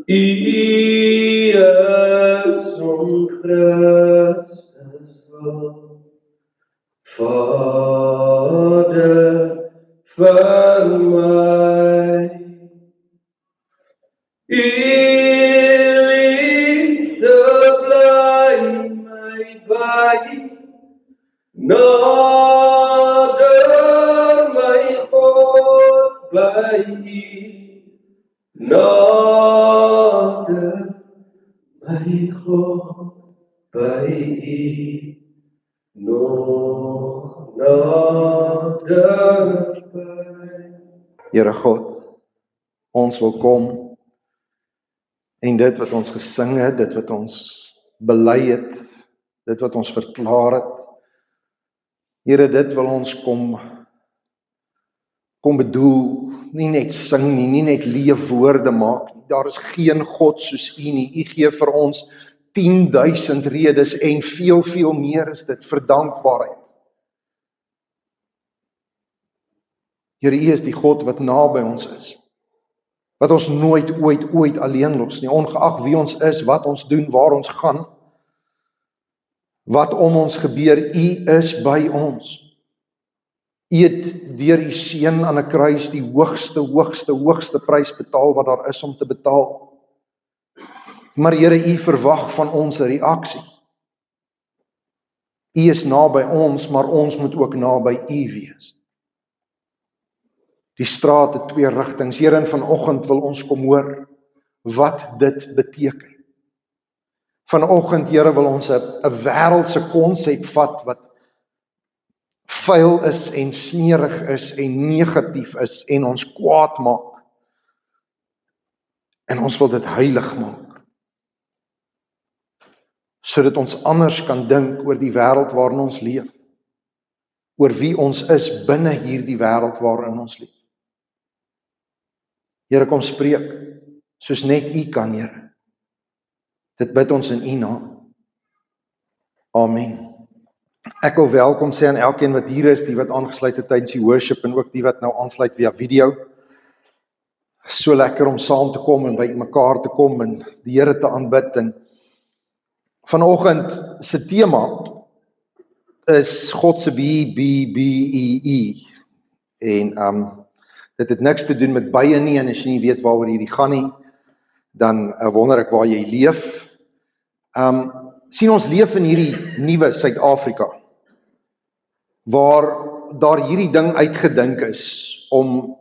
is om Christus wil, Vader, vir my. Liefde bly my by, nader my God by U, nader my God by U, nog nader by. Here God, ons wil kom en dit wat ons gesing het, dit wat ons bely het, dit wat ons verklaar het, Here, dit wil ons kom bedoel, nie net sing nie, nie net leefwoorde maak nie. Daar is geen God soos U nie. U gee vir ons 10.000 redes en veel meer is dit vir dankbaarheid. Here, U is die God wat naby ons is. Wat ons nooit ooit alleen los nie, ongeag wie ons is, wat ons doen, waar ons gaan, wat om ons gebeur, U is by ons. U het deur U seun aan 'n kruis die hoogste prys betaal wat daar is om te betaal. Maar Here, U verwag van ons 'n reaksie. U is naby ons, maar ons moet ook naby U wees. Die straat het 2 rigtings. Here, en vanoggend wil ons kom hoor wat dit beteken. Vanoggend, Here, wil ons 'n wêreldse konsep vat wat vuil is en smerig is en negatief is en ons kwaad maak. En ons wil dit heilig maak. Sodat ons anders kan dink oor die wêreld waarin ons leef. Oor wie ons is binne hierdie wêreld waarin ons leef. Here, kom spreek, soos net U kan, Here. Dit bid ons in U naam. Amen. Ek wil welkom sê aan elkeen wat hier is, die wat aangesluit het tydens die worship en ook die wat nou aansluit via video. So lekker om saam te kom en by mekaar te kom en die Here te aanbid. En vanoggend se tema is God se B-E-E. En dit het niks te doen met bye nie, en as jy nie weet waaroor hierdie gaan nie, dan wonder ek waar jy leef. Sien, ons leef in hierdie nuwe Suid-Afrika, waar daar hierdie ding uitgedink is om,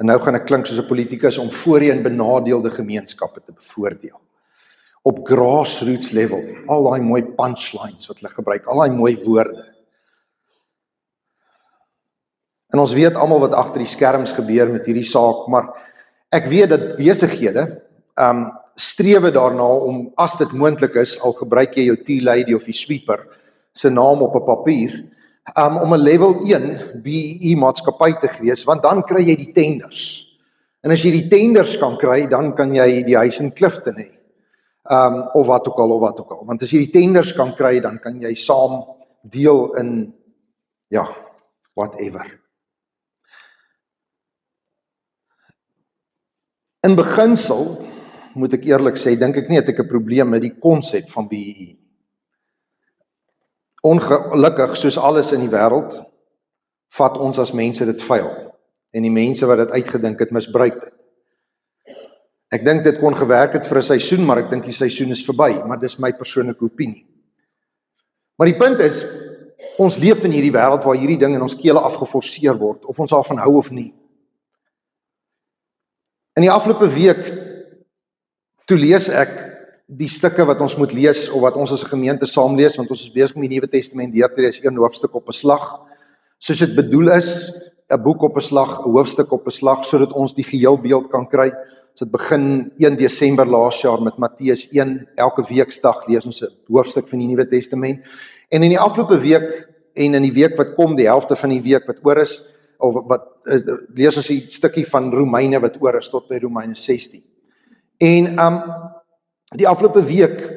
en nou gaan ek klink soos 'n politikus, om voorheen benadeelde gemeenskappe te bevoordeel. Op grassroots level, al daai mooi punchlines wat hulle gebruik, al daai mooi woorde. En ons weet almal wat agter die skerms gebeur met hierdie saak, maar ek weet dat besighede strewe daarna om, as dit moontlik is, al gebruik jy jou tea lady of die sweeper se naam op 'n papier, om 'n level 1 BEE maatskappy te wees, want dan kry jy die tenders. En as jy die tenders kan kry, dan kan jy die huis in Clifton hê. Of wat ook al. Want as jy die tenders kan kry, dan kan jy saam deel in, whatever. In beginsel, moet ek eerlik sê, dink ek nie het ek 'n probleem met die konsep van BEE. Ongelukkig, soos alles in die wêreld, vat ons as mense dit vuil. En die mense wat dit uitgedink het, misbruik dit. Ek dink dit kon gewerk het vir 'n seisoen, maar ek dink die seisoen is verby, maar dis my persoonlike opinie. Maar die punt is, ons leef in hierdie wêreld waar hierdie ding in ons kele afgeforceer word, of ons daarvan hou of nie. In die afgelope week, toe lees ek die stukke wat ons moet lees, of wat ons as 'n gemeente saam lees, want ons is besig om die Nuwe Testament deur te lees, 1 hoofstuk op 'n slag, soos dit bedoel is, 'n boek op 'n slag, 'n hoofstuk op 'n slag, sodat ons die geheelbeeld kan kry. So dit begin 1 Desember laas jaar met Matteus 1, elke weeksdag lees ons 'n hoofstuk van die Nuwe Testament, en in die afgelope week, en in die week wat kom, die helfte van die week wat oor is, of wat lees ons 'n stukkie van Romeine wat oor is, tot by Romeine 16. En die afgelope week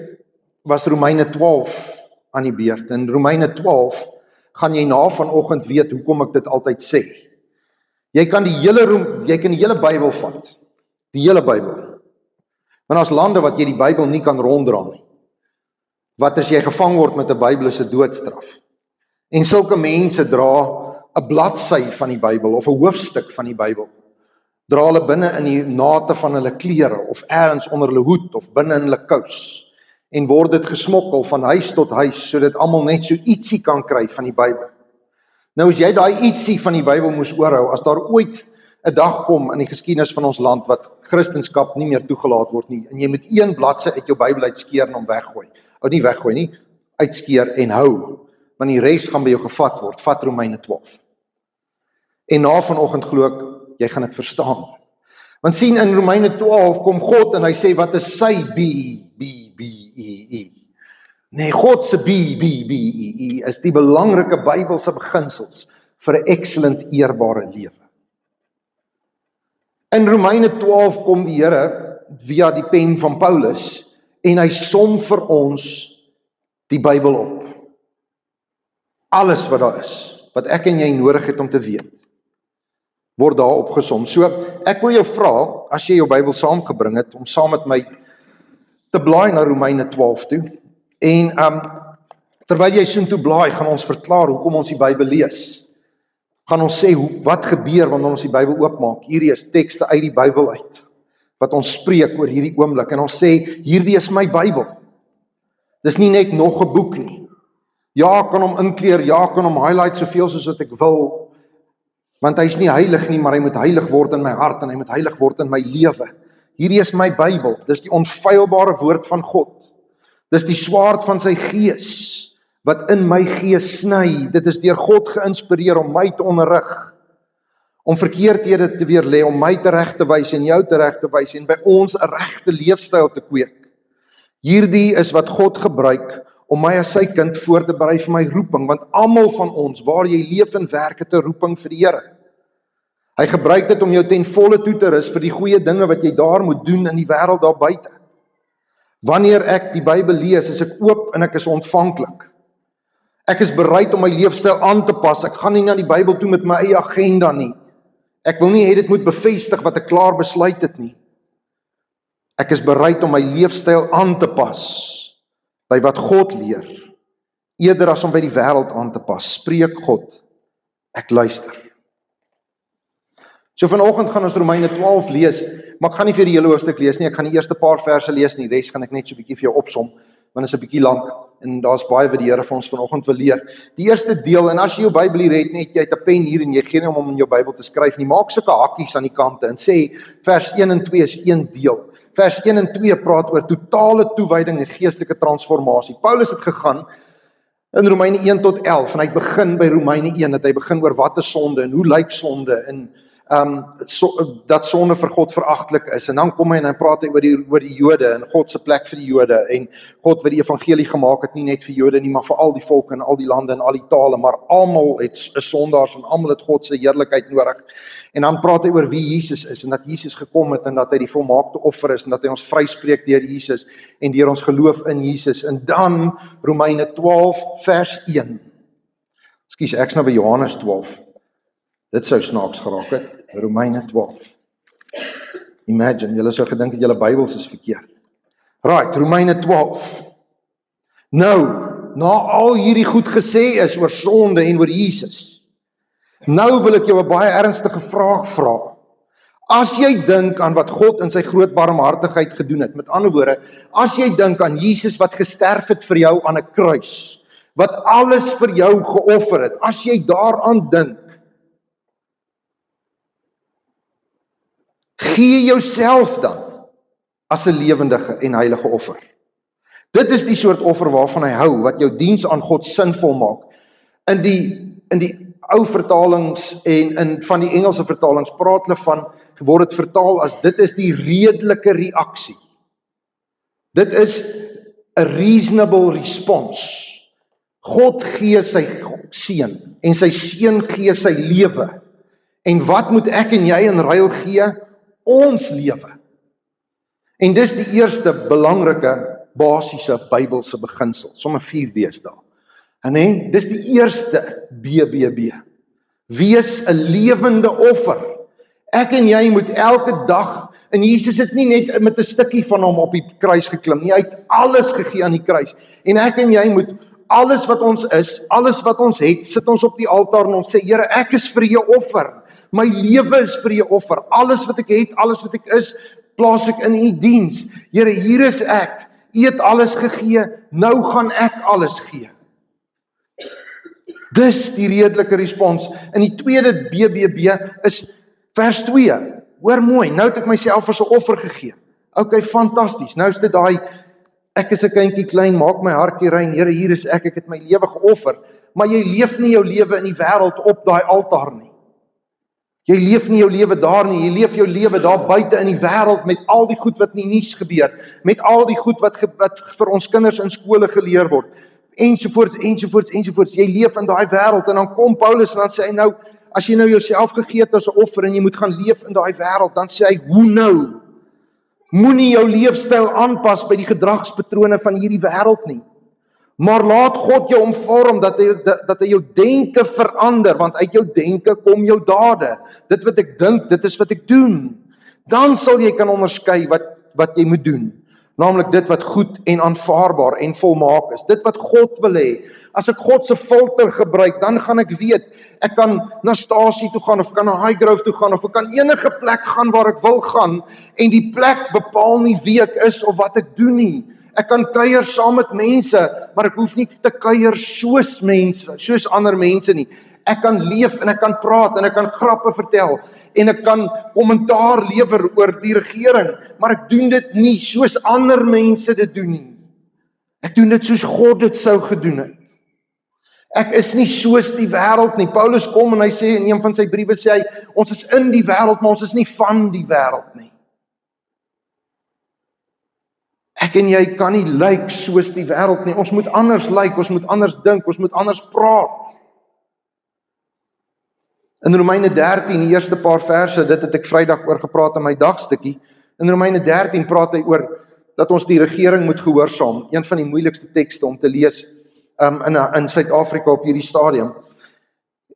was Romeine 12 aan die beurt. In Romeine 12 gaan jy na vanoggend weet hoekom ek dit altyd sê. Jy kan die hele Bybel vat Die hele Bybel. Want daar's lande wat jy die Bybel nie kan ronddra nie. Wat as jy gevang word met 'n Bybel is 'n doodstraf. En sulke mense dra 'n bladsy van die Bybel of 'n hoofstuk van die Bybel. Dra hulle binne in die nate van hulle klere of eers onder hulle hoed of binne in hulle kous. En word dit gesmokkel van huis tot huis sodat almal net so ietsie kan kry van die Bybel. Nou as jy daai ietsie van die Bybel moes oorhou, as daar ooit 'n dag kom in die geskiedenis van ons land wat Christendom nie meer toegelaat word nie, en jy moet een bladsy uit jou Bybel uitskeer en hom weggooi. Nie weggooi nie, uitskeer en hou, want die res gaan by jou gevat word. Vat Romeine 12. En na vanoggend glo ek, jy gaan dit verstaan. Want sien in Romeine 12 kom God en hy sê wat is sy B-E-E. Nee, God se B-E-E is die belangrike Bybelse beginsels vir 'n excellent eerbare lewe. In Romeine 12 kom die Here via die pen van Paulus en hy som vir ons die Bybel op. Alles wat daar is, wat ek en jy nodig het om te weet, word daar opgesom. So, ek wil jou vra, as jy jou Bybel saamgebring het, om saam met my te blaai na Romeine 12 toe. En terwyl jy soontoe blaai, gaan ons verklaar hoekom ons die Bybel lees. Gaan ons sê wat gebeur wanneer ons die Bybel oopmaak. Hierdie is tekste uit die Bybel uit wat ons spreek oor hierdie oomblik en ons sê hierdie is my Bybel. Dis nie net nog 'n boek nie. Ja, ek kan hom inkleur, ja, ek kan hom highlight soveel soos wat ek wil. Want hy is nie heilig nie, maar hy moet heilig word in my hart en hy moet heilig word in my lewe. Hierdie is my Bybel. Dis die onfeilbare woord van God. Dis die swaard van sy gees wat in my gees sny. Dit is deur God geïnspireer om my te onderrig, om verkeerdhede te weerlê, om my te reg te wys en jou te reg te wys en by ons 'n regte leefstyl te kweek. Hierdie is wat God gebruik om my as sy kind voor te berei vir my roeping, want almal van ons, waar jy leef en werk, het 'n roeping vir die Here. Hy gebruik dit om jou ten volle toe te rus vir die goeie dinge wat jy daar moet doen in die wêreld daar buite. Wanneer ek die Bybel lees, is ek oop en ek is ontvanklik. Ek is bereid om my leefstyl aan te pas. Ek gaan nie na die Bybel toe met my eie agenda nie. Ek wil nie hê dit moet bevestig wat ek klaar besluit het nie. Ek is bereid om my leefstyl aan te pas by wat God leer, eerder as om by die wêreld aan te pas. Spreek God, ek luister. So vanoggend gaan ons Romeine 12 lees, maar ek gaan nie vir die hele hoofstuk lees nie, ek gaan die eerste paar verse lees nie, die res gaan ek net so 'n bietjie vir jou opsom, want dit is 'n bietjie lank, en daar's baie wat die Here vir ons vanoggend wil leer. Die eerste deel, en as jy jou Bybel hier het, net jy het 'n pen hier en jy gee nie om in jou Bybel te skryf nie, maak sulke hakkies aan die kante en sê, vers 1 en 2 is een deel. Vers 1 en 2 praat oor totale toewyding en geestelike transformasie. Paulus het gegaan in Romeine 1 tot 11, en hy het begin by Romeine 1, dat hy begin oor wat is sonde, en hoe lyk sonde, en dat sonde vir God veragtelik is, en dan kom hy en dan praat hy oor die Jode, en God se plek vir die Jode, en God wat die evangelie gemaak het, nie net vir Jode nie, maar vir al die volke, en al die lande, en al die tale, maar almal is sondaars, en almal het God se heerlikheid nodig, en dan praat hy oor wie Jesus is, en dat Jesus gekom het, en dat hy die volmaakte offer is, en dat hy ons vryspreek deur Jesus, en deur ons geloof in Jesus, en dan Romeine 12 vers 1, ekskuus, ek's nou by Johannes 12, dit sou snaaks geraak het, Romeine 12. Imagine, julle sou gedink dat julle Bybels is verkeerd. Right, Romeine 12. Nou, na al hierdie goed gesê is oor sonde en oor Jesus, nou wil ek jou 'n baie ernstige vraag vra. As jy dink aan wat God in sy groot barmhartigheid gedoen het, met ander woorde, as jy dink aan Jesus wat gesterf het vir jou aan 'n kruis, wat alles vir jou geoffer het, as jy daaraan dink, gee jouself dan as 'n lewendige en heilige offer. Dit is die soort offer waarvan hy hou, wat jou diens aan God sinvol maak. In die ou vertalings en van die Engelse vertalings praat hulle van, word dit vertaal as, dit is die redelike reaksie. Dit is a reasonable response. God gee sy seun, en sy seun gee sy lewe. En wat moet ek en jy in ruil gee? Ons lewe. En dis die eerste belangrike, basiese Bybelse beginsel, somme 4 B's daar. En dis die eerste BBB. Wees 'n lewende offer. Ek en jy moet elke dag En Jesus het nie net met 'n stukkie van hom op die kruis geklim nie, hy het alles gegee aan die kruis. En ek en jy moet alles wat ons is, alles wat ons het, sit ons op die altaar en ons sê, Here, ek is vir jou offer. My lewe is vir jou offer. Alles wat ek het, alles wat ek is, plaas ek in u diens. Here, hier is ek. U het alles gegee, nou gaan ek alles gee. Dis die redelike respons. In die tweede BBB is vers 2. Hoor mooi, nou het ek myself as 'n offer gegee. Okay, fantasties. Nou is dit daai, ek is 'n kindjie klein, maak my hartjie rein, Here, hier is ek het my lewe geoffer. Maar jy leef nie jou lewe in die wêreld op daai altaar nie. Jy leef nie jou lewe daar nie, jy leef jou lewe daar buite in die wêreld met al die goed wat in die nuus gebeur, met al die goed wat vir ons kinders in skole geleer word, ensovoorts. Jy leef in daai wêreld en dan kom Paulus en dan sê hy nou, as jy nou jouself gegee het as 'n offer en jy moet gaan leef in daai wêreld, dan sê hy, hoe nou? Moenie jou leefstyl aanpas by die gedragspatrone van hierdie wêreld nie. Maar laat God jou omvorm dat hy jou denke verander, want uit jou denke kom jou dade. Dit wat ek dink, dit is wat ek doen. Dan sal jy kan onderskei wat jy moet doen. Naamlik dit wat goed en aanvaarbaar en volmaak is. Dit wat God wil hê. As ek God se filter gebruik, dan gaan ek weet, ek kan na stasie toe gaan, of kan na Highgrove toe gaan, of ek kan enige plek gaan waar ek wil gaan, en die plek bepaal nie wie ek is of wat ek doen nie. Ek kan kuier saam met mense, maar ek hoef nie te kuier soos ander mense nie. Ek kan leef en ek kan praat en ek kan grappe vertel en ek kan kommentaar lewer oor die regering, maar ek doen dit nie soos ander mense dit doen nie. Ek doen dit soos God dit sou gedoen het. Ek is nie soos die wêreld nie. Paulus kom en hy sê in een van sy briewe sê hy, ons is in die wêreld, maar ons is nie van die wêreld nie. Ek en jy kan nie lyk soos die wêreld nie. Ons moet anders lyk, ons moet anders dink, ons moet anders praat. In Romeine 13, die eerste paar verse, dit het ek Vrydag oor gepraat in my dagstukkie. In Romeine 13 praat hy oor dat ons die regering moet gehoorsaam. Een van die moeilikste tekste om te lees in Suid-Afrika op hierdie stadium.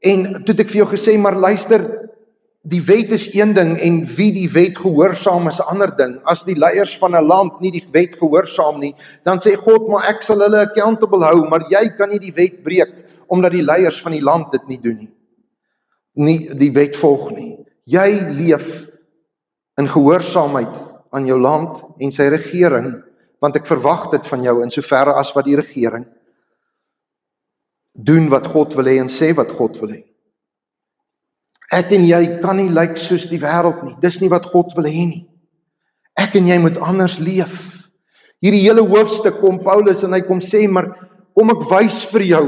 En toe het ek vir jou gesê, maar luister, die wet is een ding en wie die wet gehoorsaam is 'n ander ding. As die leiers van 'n land nie die wet gehoorsaam nie, dan sê God, maar ek sal hulle accountable hou, maar jy kan nie die wet breek, omdat die leiers van die land dit nie doen nie die wet volg nie. Jy leef in gehoorsaamheid aan jou land en sy regering, want ek verwag dit van jou in soverre as wat die regering doen wat God wil hê en sê wat God wil hê. Ek en jy kan nie lyk soos die wêreld nie. Dis nie wat God wil hê nie. Ek en jy moet anders leef. Hierdie hele hoofstuk kom Paulus en hy kom sê, maar kom ek wys vir jou.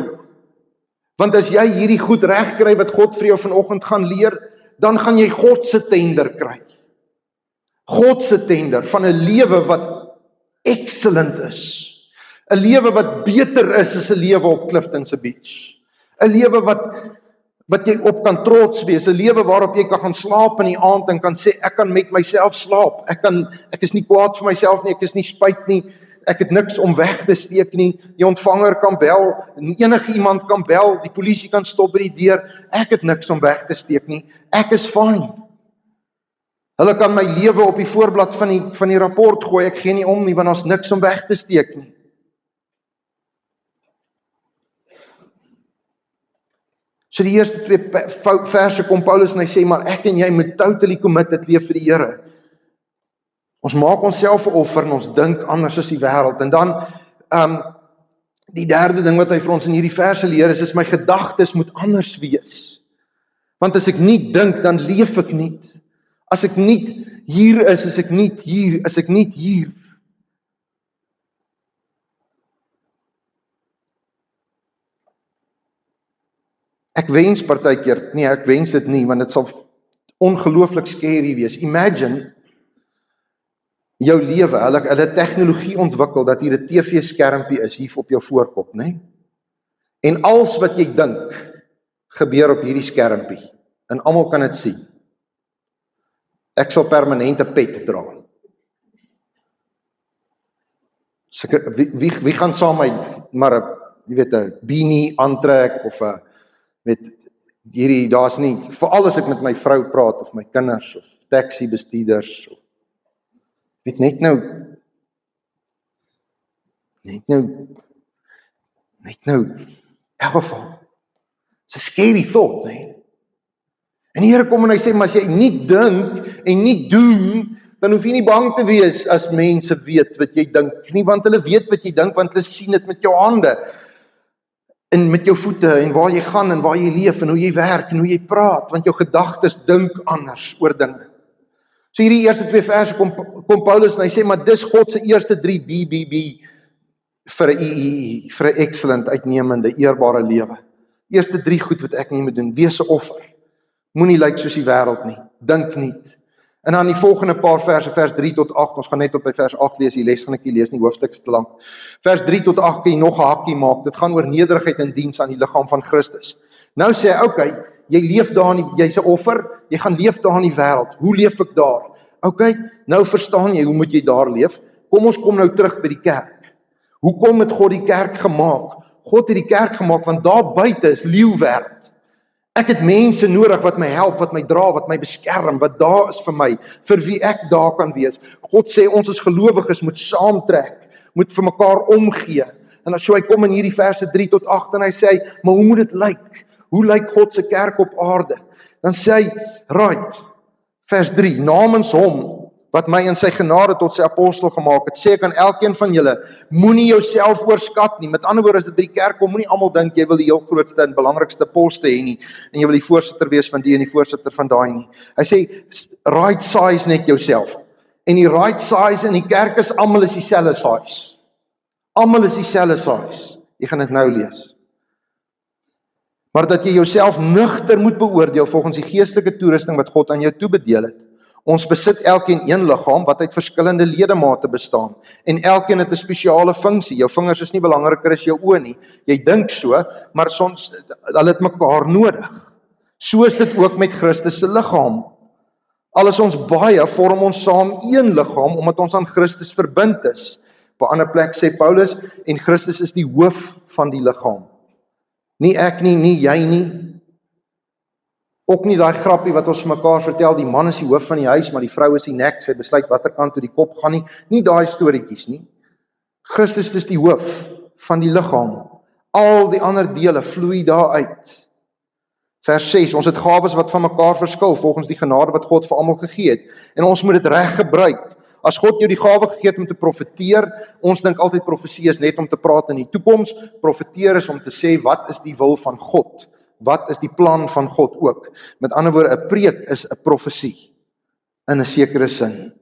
Want as jy hierdie goed reg kry wat God vir jou vanoggend gaan leer, dan gaan jy God se tender kry. God se tender van 'n lewe wat excellent is. 'n Lewe wat beter is as 'n lewe op Cliftonse Beach. 'n Lewe wat jy op kan trots wees, 'n lewe waarop jy kan gaan slaap in die aand en kan sê, ek kan met myself slaap, ek is nie kwaad vir myself nie, ek is nie spyt nie, ek het niks om weg te steek nie, die ontvanger kan bel, enige iemand kan bel, die polisie kan stop by die deur, ek het niks om weg te steek nie, ek is fine. Hulle kan my lewe op die voorblad van die rapport gooi, ek gee nie om nie, want ons niks om weg te steek nie. So die eerste 2 verse kom Paulus en hy sê, maar ek en jy moet totally committed leef vir die Here. Ons maak onsself 'n offer en ons dink anders as die wêreld. En dan, die derde ding wat hy vir ons in hierdie verse leer is my gedagtes moet anders wees. Want as ek nie dink, dan leef ek nie. As ek nie hier is ek nie hier, is ek nie hier. Ek wens partykeer, nee, ek wens dit nie, want dit sal ongelooflik scary wees. Imagine jou lewe, hulle tegnologie ontwikkel dat hier 'n TV-skermpie is hier op jou voorkop, né? En alles wat jy dink gebeur op hierdie skermpie en almal kan dit sien. Ek sal permanente pet dra. So, wie gaan saam maar 'n beanie aantrek of 'n daar's nie, veral as ek met my vrou praat of my kinders of taxi bestuurders of Weet net nou, in elk geval, it's a scary thought, nee. En die Here kom en hy sê, maar as jy nie dink en nie doen, dan hoef jy nie bang te wees as mense weet wat jy dink nie, want hulle weet wat jy dink, want hulle sien dit met jou hande, en met jou voete, en waar jy gaan, en waar jy leef, en hoe jy werk, en hoe jy praat, want jou gedagtes dink anders oor dinge. So hierdie eerste 2 verse kom Paulus en hy sê, maar dis God se eerste 3 BBB vir 'n vir 'n excellent, uitnemende, eerbare lewe. Eerste 3 goed wat ek nie moet doen, wees 'n offer. Moenie lyk soos die wêreld nie, dink nie. En dan die volgende paar verse, vers 3 tot 8, ons gaan net op by vers 8 lees, die les gaan ek nie lees nie, hoofstuk is te lank. Vers 3 tot 8 kan jy nog 'n hakkie maak, dit gaan oor nederigheid en diens aan die liggaam van Christus. Nou sê hy, okay, jy leef daar in die, jy's 'n offer, jy gaan leef daar in die wêreld, hoe leef ek daar? Okay, nou verstaan jy, hoe moet jy daar leef? Kom ons kom nou terug by die kerk. Hoekom het God die kerk gemaak? God het die kerk gemaak, want daar buite is leeuwerd. Ek het mense nodig wat my help, wat my dra, wat my beskerm, wat daar is vir my, vir wie ek daar kan wees. God sê ons as gelowiges moet saamtrek, moet vir mekaar omgee. En dan so hy kom in hierdie verse 3 tot 8 en hy sê, maar hoe moet dit lyk? Hoe lyk God se kerk op aarde? Dan sê hy, right, vers 3, namens hom, wat my in sy genade tot sy apostel gemaak het, sê ek aan elkeen van julle, moenie jouself oorskat nie. Met ander woorde, as dit by die kerk kom, moenie almal dink jy wil die heel grootste en belangrikste poste hê nie, en jy wil die voorsitter wees van die en die voorsitter van daai nie. Hy sê, right size net jouself. En die right size in die kerk is, almal is dieselfde size. Almal is dieselfde size. Jy gaan dit nou lees. Maar dat jy jouself nugter moet beoordeel volgens die geestelike toerusting wat God aan jou toebedeel het. Ons besit elkeen een liggaam wat uit verskillende ledemate bestaan en elkeen het 'n spesiale funksie. Jou vingers is nie belangriker as jou oë nie. Jy dink so, maar soms hulle het mekaar nodig. So is dit ook met Christus se liggaam. Al is ons baie, vorm ons saam een liggaam omdat ons aan Christus verbind is. Op 'n ander plek sê Paulus, en Christus is die hoof van die liggaam. Nie ek nie, nie jy nie. Ook nie daai grappie wat ons mekaar vertel, die man is die hoof van die huis, maar die vrou is die nek, sy besluit watter kant toe die kop gaan nie. Nie daai storieetjies nie. Christus is die hoof van die liggaam. Al die ander dele vloei daaruit. Vers 6, ons het gawes wat van mekaar verskil, volgens die genade wat God vir almal gegee het. En ons moet dit reg gebruik. As God jou die gawe gegee het om te profeteer, ons dink altyd profesie is net om te praat in die toekoms, profeteer is om te sê, wat is die wil van God? Wat is die plan van God ook? Met ander woorde, 'n preek is 'n profesie, in 'n sekere sin.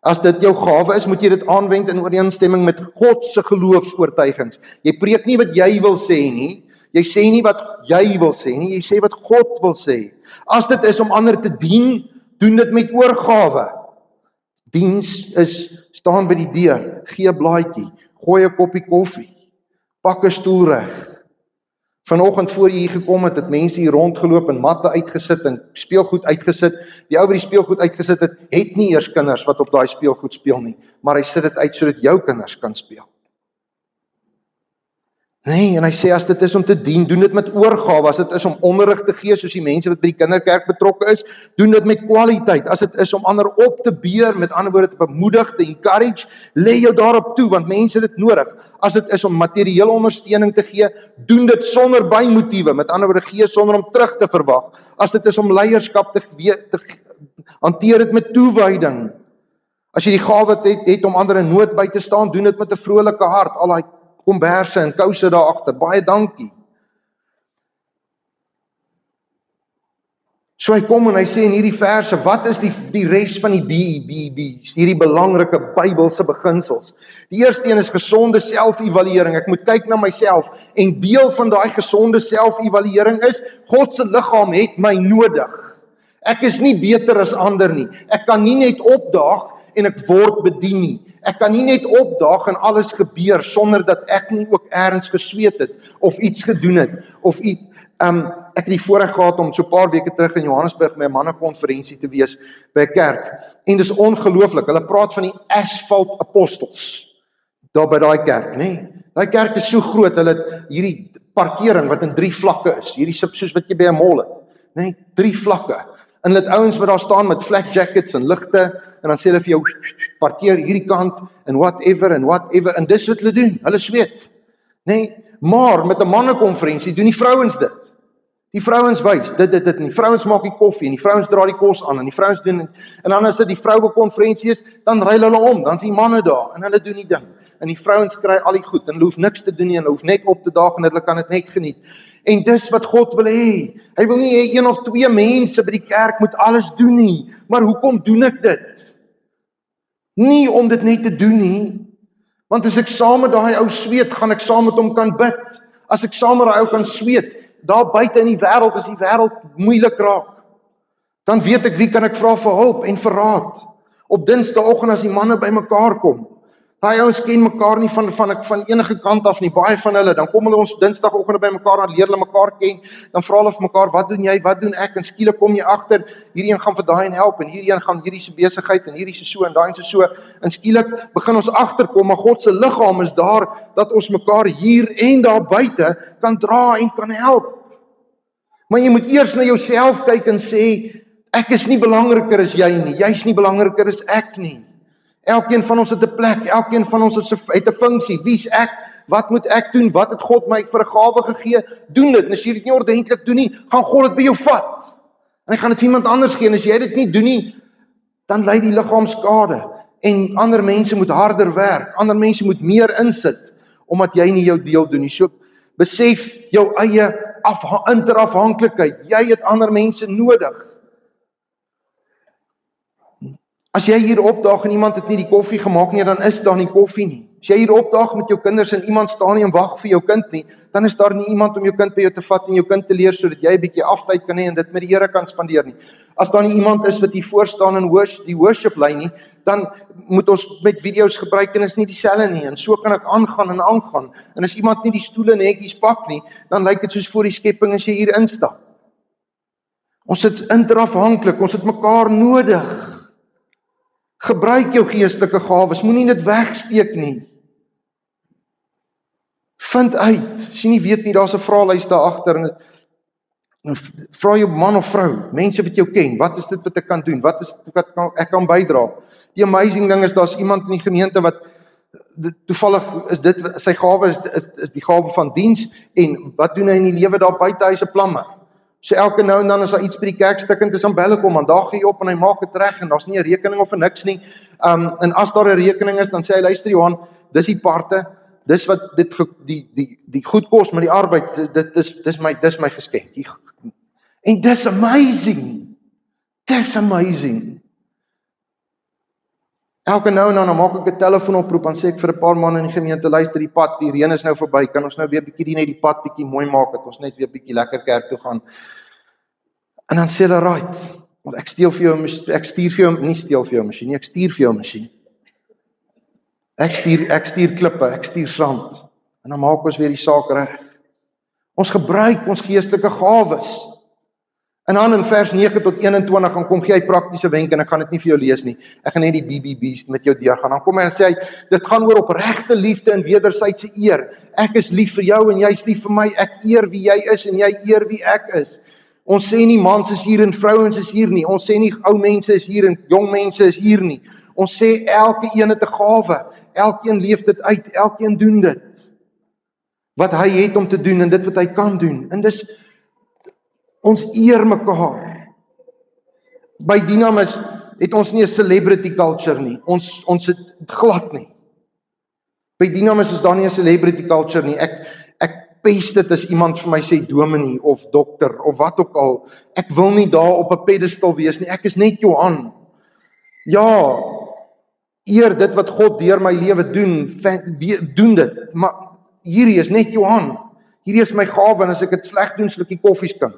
As dit jou gawe is, moet jy dit aanwend in ooreenstemming met God se geloofsoortuigings. Jy preek nie wat jy wil sê nie, jy sê nie wat jy wil sê nie, jy sê wat God wil sê. As dit is om ander te dien, doen dit met oorgawe. Diens is, staan by die deur, gee 'n blaadjie, gooi 'n koppie koffie, pak 'n stoel reg. Vanoggend voor jy hier gekom het, het mense hier rondgeloop en matte uitgesit en speelgoed uitgesit. Die ou wat die speelgoed uitgesit het nie eers kinders wat op daai speelgoed speel nie, maar hy sit dit uit sodat jou kinders kan speel. Nee, en hy sê as dit is om te dien, doen dit met oorgawe. As dit is om onderrig te gee, soos die mense wat by die kinderkerk betrokke is, doen dit met kwaliteit. As dit is om ander op te beer, met ander woorde te bemoedig, te encourage, lê jou daarop toe, want mense het dit nodig. As dit is om materiële ondersteuning te gee, doen dit sonder bymotiewe, met ander woorde gee sonder om terug te verwag. As dit is om leierskap te hanteer dit met toewyding. As jy die gawe het om ander in nood by te staan, doen dit met 'n vrolike hart, al daai komberse en kouse daar agter. Baie dankie. So hy kom en hy sê in hierdie verse, wat is die res van die BBB's, hierdie belangrike Bybelse beginsels? Die eerste een is gesonde selfevaluering. Ek moet kyk na myself en deel van daai gesonde selfevaluering is, God se liggaam het my nodig. Ek is nie beter as ander nie. Ek kan nie net opdaag en ek word bedien nie. Ek kan nie net opdaag en alles gebeur sonder dat ek nie ook ergens gesweet het of iets gedoen het of iets. Ek het die voorreg gehad om so 'n paar weke terug in Johannesburg by 'n mannekonferensie te wees by 'n kerk. En dis ongelooflik. Hulle praat van die asphalt apostels daar by daai kerk, nê? Daai kerk is so groot, hulle het hierdie parkering wat in 3 vlakke is. Hierdie soos wat jy by 'n mall het, nê? 3 vlakke. En hulle het ouens wat daar staan met flak jackets en ligte en dan sê hulle vir jou parkeer hierdie kant en whatever, en dis wat hulle doen, hulle sweet. Nee, maar met 'n mannekonferensie doen die vrouens dit. Die vrouens wys, dit, en die vrouens maak die koffie, en die vrouens dra die kos aan, en die vrouens doen, en dan as dit die vrouekonferensie is, dan ruil hulle om, dan is die manne daar, en hulle doen die ding. En die vrouens kry al die goed, en hulle hoef niks te doen nie, en hulle hoef net op te daag, en hulle kan dit net geniet. En dis wat God wil hê. Hy wil nie hê 1 of 2 mense by die kerk moet alles doen nie, maar hoekom doen ek dit? Nie om dit net te doen nie, want as ek saam met daai ou sweet, gaan ek saam met hom kan bid. As ek saam met daai ou kan sweet, daar buite in die wêreld, as die wêreld moeilik raak, dan weet ek wie kan ek vra vir hulp en vir raad. Op Dinsdagoggend as die manne bymekaar kom, daai ouens ken mekaar nie van enige kant af nie, baie van hulle, dan kom hulle ons Dinsdagoggend bymekaar, dan leer hulle mekaar ken, dan vra hulle vir mekaar, wat doen jy, wat doen ek, en skielik kom jy agter, hierdie een gaan vir daai en help, en hierdie een gaan hierdie se besigheid, en hierdie se so, en daai en so, en skielik begin ons agterkom, maar God se liggaam is daar, dat ons mekaar hier en daar buite kan dra en kan help. Maar jy moet eers na jouself kyk en sê, ek is nie belangriker as jy nie, jy is nie belangriker as ek nie. Elkeen van ons het 'n plek, elkeen van ons het 'n funksie. Wie's ek? Wat moet ek doen? Wat het God my vir 'n gawe gegee? Doen dit. En as jy dit nie ordentlik doen nie, gaan God dit by jou vat. En hy gaan dit vir iemand anders gee. En as jy dit nie doen nie, dan ly die liggaam skade. En ander mense moet harder werk. Ander mense moet meer insit, omdat jy nie jou deel doen nie. So besef jou eie interafhanklikheid. Jy het ander mense nodig. As jy hier opdaag en iemand het nie die koffie gemaak nie, dan is daar nie koffie nie. As jy hier opdaag met jou kinders en iemand staan nie en wag vir jou kind nie, dan is daar nie iemand om jou kind by jou te vat en jou kind te leer, sodat jy 'n bietjie aftyd kan hê en dit met die Here kan spandeer nie. As daar nie iemand is wat hier voor staan en die worship lei nie, dan moet ons met video's gebruik en is nie dieselfde nie, en so kan ek aangaan. En as iemand nie die stoele netjies pak nie, dan lyk dit soos voor die skepping as jy hier instap. Ons is interafhanklik, ons het mekaar nodig. Gebruik jou geestelike gawes, moenie dit wegsteek nie. Vind uit, as jy nie weet nie, daar's 'n vraelys daar agter, en vra jou man of vrou, mense wat jou ken, wat is dit wat ek kan doen, wat is dit wat ek kan bydra? Die amazing ding is, daar's iemand in die gemeente wat, toevallig is dit, sy gawe is die gawe van diens, en wat doen hy in die lewe daar buite, hy's 'n plammer. So elke nou en dan as daar iets by die kerk stikkend is, dan bel ek hom, en daar gee hy op en hy maak dit reg, en daar's nie 'n rekening of 'n niks nie. En as daar 'n rekening is, dan sê hy, luister Johan, dis die parte, dis wat die goed kos met die arbeid, dis my geskenk. En dis amazing. Dis amazing. Elke nou en dan maak ek 'n telefoonoproep, en sê ek vir 'n paar manne in die gemeente, luister, die pad, die reën is nou verby, kan ons nou weer bietjie net die pad bietjie mooi maak, dat ons net weer bietjie lekker kerk toe gaan. En dan sê hulle, right, want ek stuur vir jou 'n masjien, ek stuur vir jou 'n masjien. Ek stuur klippe, ek stuur sand, en dan maak ons weer die saak reg. Ons gebruik ons geestelike gawes. En dan in vers 9 tot 21, dan kom gee hy praktiese wenke, en ek gaan dit nie vir jou lees nie. Ek gaan net die BBB's met jou deurgaan. Dan kom hy en sê hy, dit gaan oor opregte liefde en wederwysige eer. Ek is lief vir jou en jy is lief vir my. Ek eer wie jy is en jy eer wie ek is. Ons sê nie mans is hier en vrouens is hier nie. Ons sê nie ou mense is hier en jong mense is hier nie. Ons sê elke een het 'n gawe. Elkeen leef dit uit. Elkeen doen dit. Wat hy het om te doen en dit wat hy kan doen. En dis ons eer mekaar. By Dynamis het ons nie 'n celebrity culture nie. Ons het glad nie. By Dynamis is daar nie 'n celebrity culture nie. Ek pes dit as iemand vir my sê dominee of dokter of wat ook al. Ek wil nie daar op 'n pedestal wees nie. Ek is net Johan. Ja, eer dit wat God deur my lewe doen dit. Maar hierdie is net Johan. Hierdie is my gawe en as ek dit sleg doen, sal ek die koffie skink.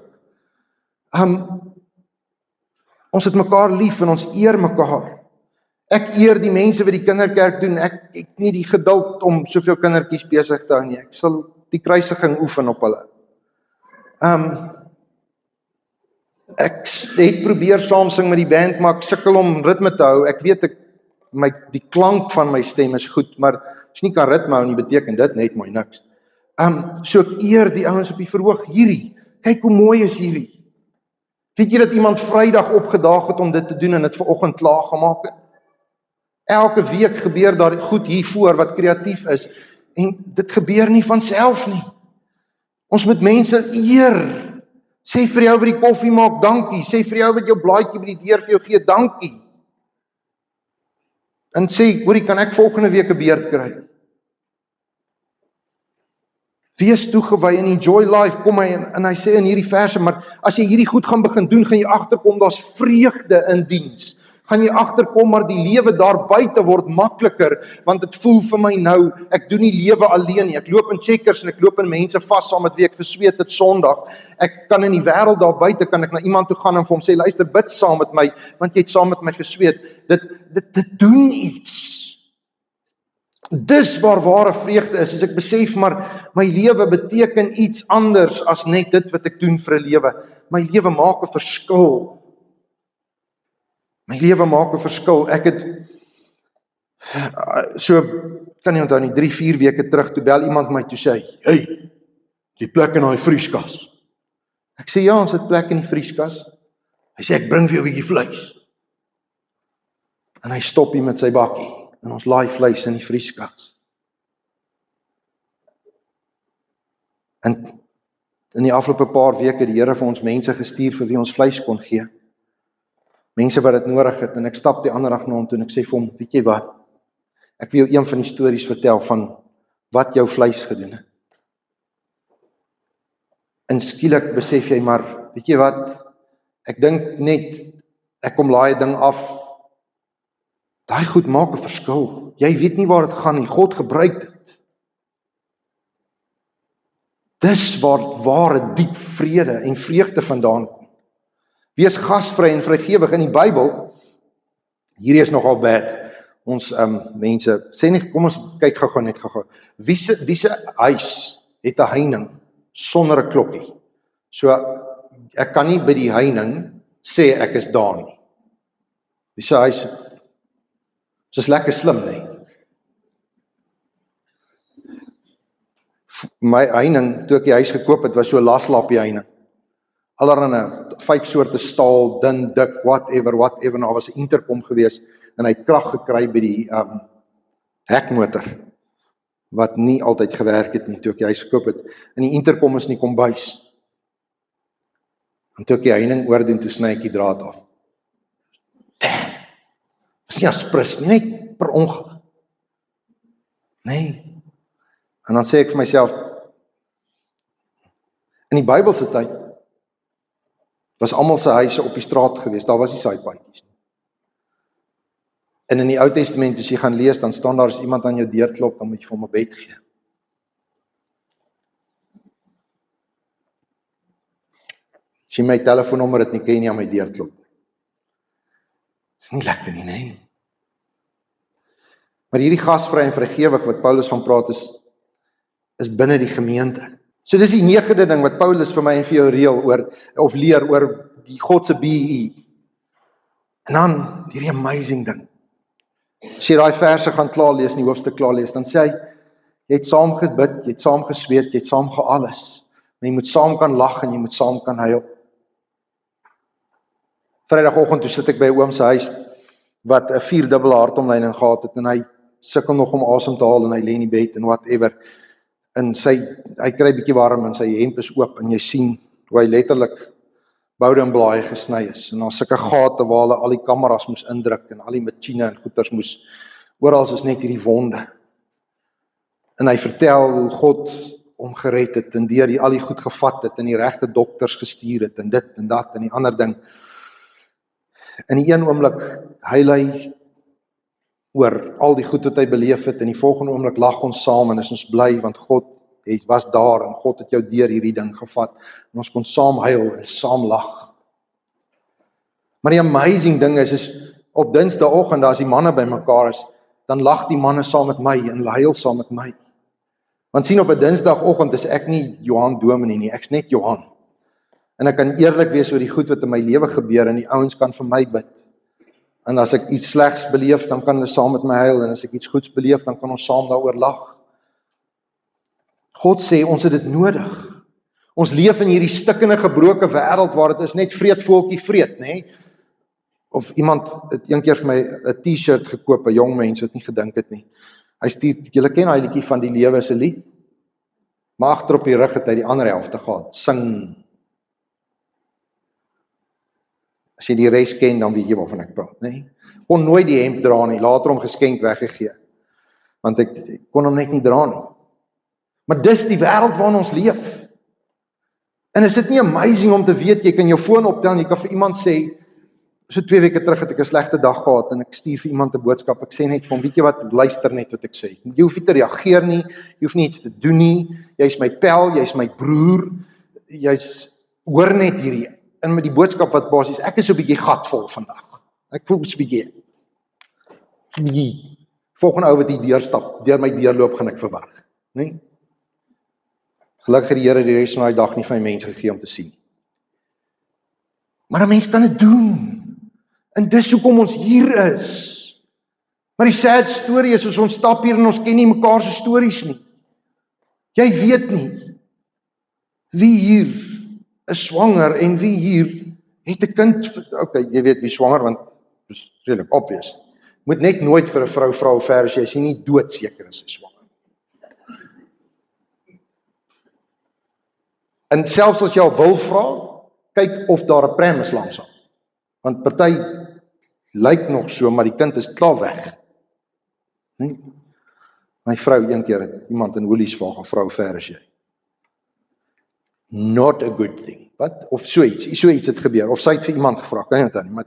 Ons het mekaar lief en ons eer mekaar. Ek eer die mense wat die kinderkerk doen. Ek het nie die geduld om soveel kindertjies besig te hou nie. Ek sal die kruisiging oefen op hulle. Ek het probeer saam sing met die band, maar ek sukkel om ritme te hou. Ek weet die klank van my stem is goed, maar as jy nie kan ritme hou nie, beteken dit net my niks. So ek eer die ouens op die verhoog. Hierdie, kyk hoe mooi is hierdie. Weet jy dat iemand Vrydag opgedaag het om dit te doen en dit vanoggend klaar gemaak het? Elke week gebeur daar goed hiervoor wat kreatief is, en dit gebeur nie van self nie. Ons moet mense eer. Sê vir jou wat die koffie maak, dankie. Sê vir jou wat jou blaadjie by die deur vir jou gee, dankie. En sê, hoorie, kan ek volgende week 'n beurt kry? Wees toegewy en enjoy life, kom hy, en hy sê in hierdie verse, maar as jy hierdie goed gaan begin doen, gaan jy agterkom, daar's vreugde in diens. Gaan jy agterkom, maar die lewe daar buite word makliker, want dit voel vir my nou, ek doen nie lewe alleen nie, ek loop in Checkers en ek loop in mense vas saam met wie ek gesweet het Sondag, ek kan in die wêreld daar buite, kan ek na iemand toe gaan en vir hom sê, luister, bid saam met my, want jy het saam met my gesweet, dit doen iets. Dis waar ware vreugde is, as ek besef, maar my lewe beteken iets anders as net dit wat ek doen vir 'n lewe. My lewe maak 'n verskil. My lewe maak 'n verskil. Ek het kan nie onthou nie, 3-4 weke terug, toe bel iemand my toe sê, hey, die plek in daai vrieskas. Ek sê, ja, ons het plek in die vrieskas. Hy sê, ek bring vir jou 'n bietjie vleis. En hy stop hier met sy bakkie, en ons laai vleis in die vrieskas. En in die afgelope paar weke, die Here vir ons mense gestuur vir wie ons vleis kon gee. Mense wat dit nodig het, en ek stap die ander dag na hom toe, en ek sê vir hom, weet jy wat, ek wil jou een van die stories vertel van wat jou vleis gedoen het. En skielik besef jy maar, weet jy wat, ek dink net, ek kom laai ding af, daai goed maak 'n verskil. Jy weet nie waar dit gaan nie, God gebruik dit. Dis waar ware diep vrede en vreugde vandaan kom. Wees gasvry en vrygewig in die Bybel. Hierdie is nogal bad. Ons mense, sê nie, kom ons kyk gou net gou. Wie se huis het 'n heining sonder 'n klokkie? So ek kan nie by die heining sê ek is daar nie. Wie se huis is lekker slim, nee. My heining, toe ek die huis gekoop het, was so 'n laslappie heining. Allerhande 5 soorte staal, dun, dik, whatever, nou was 'n interkom gewees, en hy het krag gekry by die hekmotor, wat nie altyd gewerk het nie, toe ek die huis gekoop het, en die interkom is in die kombuis. En toe ek die heining oordoen, toe sny ek die draad af. Is nie aspris, net per ongeluk. Nee. En dan sê ek vir myself, in die Bybelse tyd, was almal se huise op die straat gewees, daar was nie saaipaadjies nie. En in die Ou Testament, as jy gaan lees, dan staan daar, as iemand aan jou deur klop, dan moet jy vir hom 'n bed gee. As jy my telefoonnommer het nie, kan jy nie aan my deur klop. Is nie lekker nie, nee. Maar hierdie gasvry en vrygewig wat Paulus van praat is binne die gemeente. So dis die 9de ding wat Paulus vir my en vir jou leer oor die God se BE. En dan hierdie amazing ding. As jy daai verse gaan klaar lees, in die hoofstuk klaar lees, dan sê hy, jy het saam gebid, jy het saam gesweet, jy het saam gealles. En jy moet saam kan lag en jy moet saam kan huil. Vrydagoggend toe sit ek by 'n oom se huis wat 'n 4-dubbele hartomleiding gehad het, en hy sukkel nog om asem te haal, en hy lê in die bed en whatever. En hy kry bietjie warm en sy hemp is oop, en jy sien hoe hy letterlik boude en blaaie gesny is. En daar's sulke gate waar hulle al die kameras moes indruk, en al die masjiene en goeters moes, oral is net hierdie wonde. En hy vertel hoe God hom gered het, en deur al die goed gevat het, en die regte dokters gestuur het, en dit en dat, en die ander ding. In die een oomblik huil hy oor al die goed wat hy beleef het, en die volgende oomblik lag ons saam, en is ons bly, want God was daar, en God het jou deur hierdie ding gevat, en ons kon saam huil, en saam lag. Maar die amazing ding is op Dinsdagoggend, as die manne by mekaar is, dan lag die manne saam met my, en huil saam met my. Want sien, op 'n Dinsdagoggend is ek nie Johan Dominee nie, ek's net Johan. En ek kan eerlik wees oor die goed wat in my lewe gebeur, en die ouens kan vir my bid. En as ek iets slegs beleef, dan kan hulle saam met my huil, en as ek iets goeds beleef, dan kan ons saam daaroor lag. God sê, ons het dit nodig. Ons leef in hierdie stikkende gebroke wêreld, waar dit is net vreet voeltjie vreet, nê? of iemand het een keer vir my 'n T-shirt gekoop, 'n jong mens wat nie gedink het nie. Hy stuur, julle ken daai liedjie van die lewe is 'n lied, maar agter op die rug het hy die ander helfte gehad, sing. As jy die res ken, dan weet jy waarvan ek praat, nee. Kon nooit die hemp dra nie, later hom geskenk weggegee, want ek kon hom net nie dra nie. Maar dis die wêreld waarin ons leef. En is dit nie amazing om te weet, jy kan jou foon optel en jy kan vir iemand sê, so 2 weke terug het ek 'n slegte dag gehad en ek stuur vir iemand 'n boodskap, ek sê net vir hom, weet jy wat, luister net wat ek sê. Jy hoef nie te reageer nie, jy hoef nie iets te doen nie, jy's my pel, jy's my broer, hoor net hierdie, en met die boodskap wat basies, ek is so 'n bietjie gatvol vandag. Ek voel so 'n bietjie, volgende ou wat hier deurstap, deur my deurloop gaan ek verwag, nee? Gelukkig het die Here die res van daai dag nie vir my mense gegee om te sien. Maar 'n mens kan dit doen. En dis hoekom ons hier is. Maar die sad storie is, as ons stap hier en ons ken nie mekaar se stories nie. Jy weet nie wie hier is swanger en wie hier het 'n kind. Okay, jy weet wie swanger, want dit is redelik obvious. Moet net nooit vir 'n vrou vra hoe ver as jy nie doodseker is sy swanger. En selfs as jy al wil vra, kyk of daar 'n pram is langs haar. Want party lyk nog so, maar die kind is klaar weg. Nee? My vrou een keer het iemand in Woolies vir haar gevra, hoe ver is jy? Not a good thing. Wat? Of so iets het gebeur. Of sy het vir iemand gevra, kan jy onthou nie, maar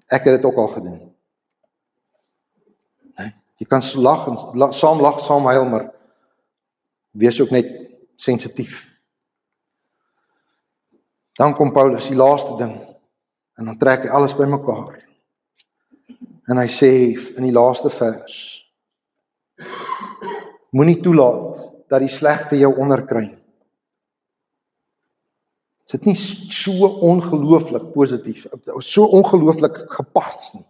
ek het dit ook al gedoen. Nee? Jy kan lag en saam huil, maar wees ook net sensitief. Dan kom Paulus, die laaste ding, en dan trek hy alles bymekaar. En hy sê in die laaste vers, moenie toelaat dat die slegte jou onderkry. Is dit nie so ongelooflik positief, so ongelooflik gepas nie?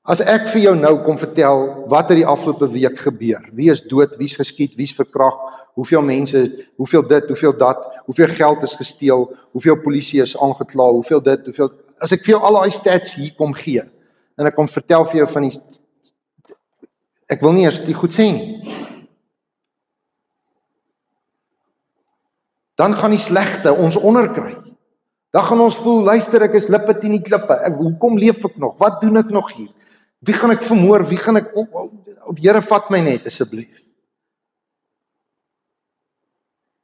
As ek vir jou nou kom vertel, wat het die afgelope week gebeur? Wie is dood, wie is geskiet, wie is verkragt, hoeveel mense, hoeveel dit, hoeveel dat, hoeveel geld is gesteel, hoeveel polisie is aangekla, hoeveel dit, hoeveel, as ek vir jou al daai stats hier kom gee, en ek kom vertel vir jou van die, ek wil nie eers die goed sê nie. Dan gaan die slegte ons onderkry. Dan gaan ons voel, luister, ek is lippe teen die klippe, hoekom leef ek nog, wat doen ek nog hier? Wie gaan ek vermoor, wie gaan ek, Here vat my net, asseblief.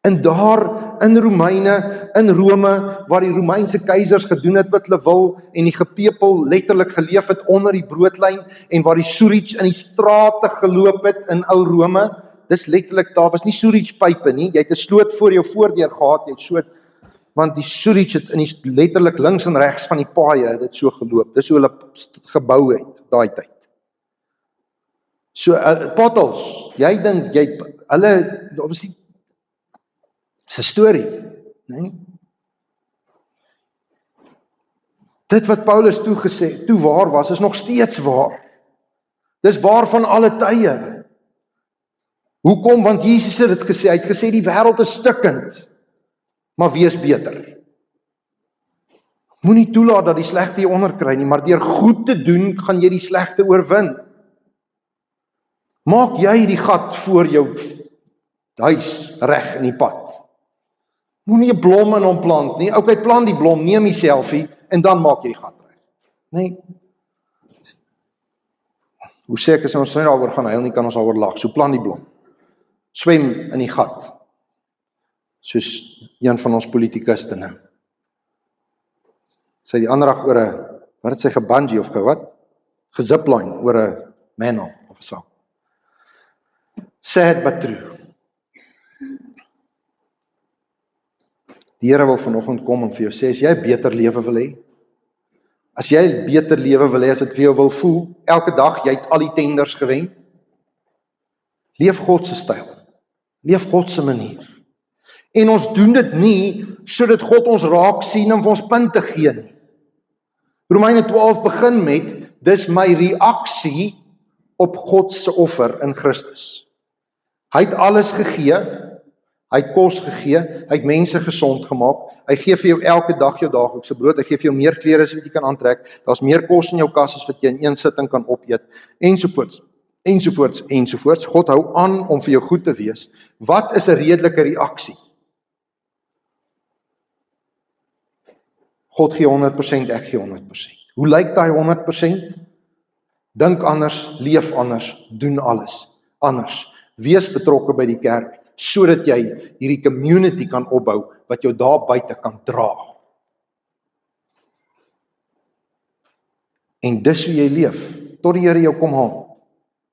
En daar in Romeine, in Rome, waar die Romeinse keisers gedoen het wat hulle wil, en die gepepel letterlik geleef het onder die broodlyn, en waar die sewage in die strate geloop het in ou Rome, dis letterlik, daar was nie sewagepype nie, jy het 'n sloot voor jou voordeur gehad, jy het so, want die sewage het in die letterlik links en regs van die paaie het dit so geloop, dis hoe hulle gebou het, daai tyd. So, potholes, jy dink, hulle, obviously, is 'n storie, nee? Dit wat Paulus toe waar was, is nog steeds waar. Dis waar van alle tye. Hoekom? Want Jesus het dit gesê, hy het gesê die wêreld is stikkend, maar wees beter. Moenie toelaat dat die slegte jou onderkry nie, maar deur goed te doen, gaan jy die slegte oorwin. Maak jy die gat voor jou huis reg in die pad. Moenie 'n blom in hom plant nie. Okay, plant die blom, neem die selfie en dan maak jy die gat reg. Nee. Hoe sê ek as ons nie daaroor gaan huil nie, kan ons daaroor lag. So plant die blom. Swem in die gat. Soos een van ons politikuste nou. Sy die ander dag oor wat het sy gebungee of wat? Gezipline oor 'n manhole of so. Sad but true. Die Here wil vanoggend kom en vir jou sê, as jy 'n beter lewe wil hê, as jy 'n beter lewe wil hê, as dit vir jou wil voel, elke dag jy het al die tenders gewen, leef God se styl, leef God se manier. En ons doen dit nie, sodat God ons raak sien en vir ons punte gee nie. Romeine 12 begin met, dis my reaksie op God se offer in Christus. Hy het alles gegee, hy het kos gegee, hy het mense gesond gemaak, Hy gee vir jou elke dag jou daaglikse brood, hy gee vir jou meer klere as wat jy kan aantrek, daar's meer kos in jou kas as wat jy in een sitting kan opeet, ensovoorts, ensovoorts, ensovoorts. God hou aan om vir jou goed te wees. Wat is 'n redelike reaksie? God gee 100%, ek gee 100%. Hoe lyk daai 100%? Dink anders, leef anders, doen alles anders. Wees betrokke by die kerk, sodat jy hierdie community kan opbou, wat jou daar buite kan dra. En dis hoe jy leef, tot die Here jou kom haal.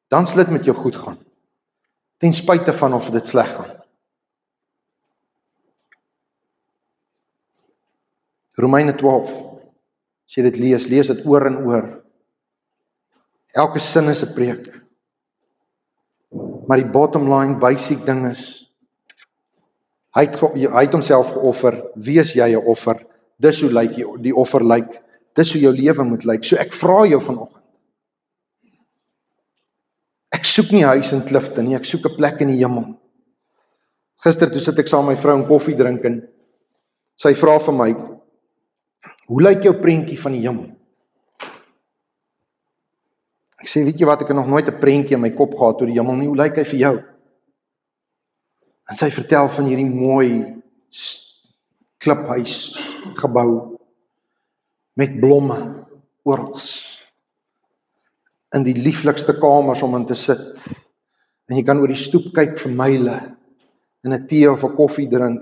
Dan sal dit met jou goed gaan, ten spyte van of dit sleg gaan. Romeine 12, as jy dit lees dit oor en oor. Elke sin is 'n preek. Maar die bottom line, basic ding is, hy het homself geoffer, wees jy 'n offer, dis hoe lyk die offer lyk, dis hoe jou lewe moet lyk. So ek vra jou vanoggend, ek soek nie 'n huis in Clifton nie, ek soek 'n plek in die hemel. Gister toe sit ek saam met my vrou en koffie drink en sy vra vir my, hoe lyk jou prentjie van die hemel? Ek sê, weet jy wat, ek het nog nooit 'n prentjie in my kop gehad oor die hemel nie, hoe lyk hy vir jou? En sy vertel van hierdie mooi kliphuis gebou met blomme orals, in die lieflikste kamers om in te sit, en jy kan oor die stoep kyk vir myle, en 'n tee of 'n koffie drink,